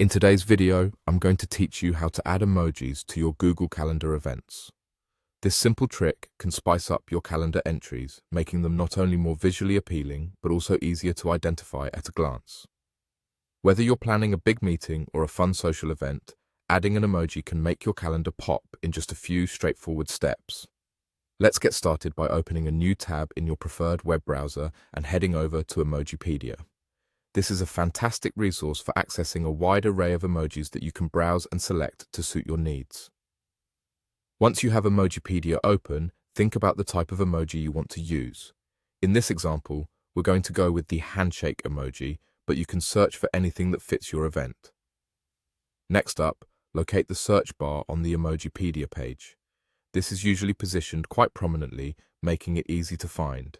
In today's video, I'm going to teach you how to add emojis to your Google Calendar events. This simple trick can spice up your calendar entries, making them not only more visually appealing, but also easier to identify at a glance. Whether you're planning a big meeting or a fun social event, adding an emoji can make your calendar pop in just a few straightforward steps. Let's get started by opening a new tab in your preferred web browser and heading over to Emojipedia. This is a fantastic resource for accessing a wide array of emojis that you can browse and select to suit your needs. Once you have Emojipedia open, think about the type of emoji you want to use. In this example, we're going to go with the handshake emoji, but you can search for anything that fits your event. Next up, locate the search bar on the Emojipedia page. This is usually positioned quite prominently, making it easy to find.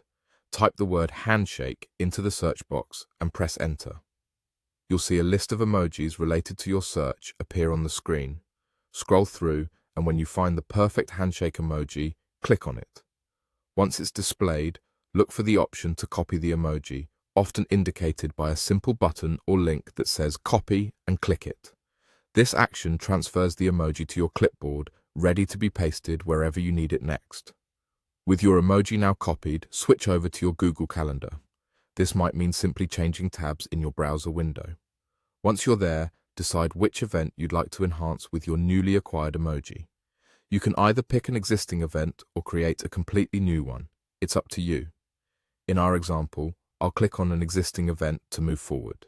Type the word handshake into the search box and press enter. You'll see a list of emojis related to your search appear on the screen. Scroll through, and when you find the perfect handshake emoji, click on it. Once it's displayed, look for the option to copy the emoji, often indicated by a simple button or link that says copy, and click it. This action transfers the emoji to your clipboard, ready to be pasted wherever you need it next. With your emoji now copied, switch over to your Google Calendar. This might mean simply changing tabs in your browser window. Once you're there, decide which event you'd like to enhance with your newly acquired emoji. You can either pick an existing event or create a completely new one. It's up to you. In our example, I'll click on an existing event to move forward.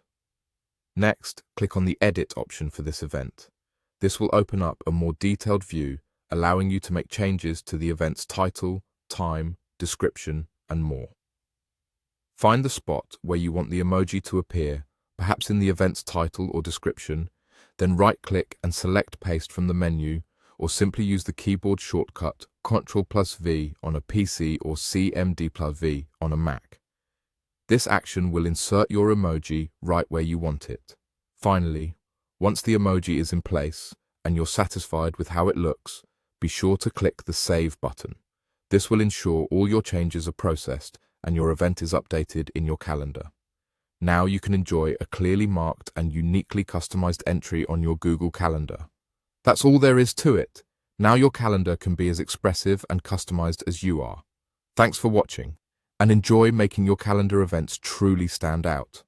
Next, click on the Edit option for this event. This will open up a more detailed view, allowing you to make changes to the event's title, time, description, and more. Find the spot where you want the emoji to appear, perhaps in the event's title or description, then right-click and select Paste from the menu, or simply use the keyboard shortcut Ctrl+V on a PC or CMD+V on a Mac. This action will insert your emoji right where you want it. Finally, once the emoji is in place and you're satisfied with how it looks, be sure to click the Save button. This will ensure all your changes are processed and your event is updated in your calendar. Now you can enjoy a clearly marked and uniquely customized entry on your Google Calendar. That's all there is to it. Now your calendar can be as expressive and customized as you are. Thanks for watching, and enjoy making your calendar events truly stand out.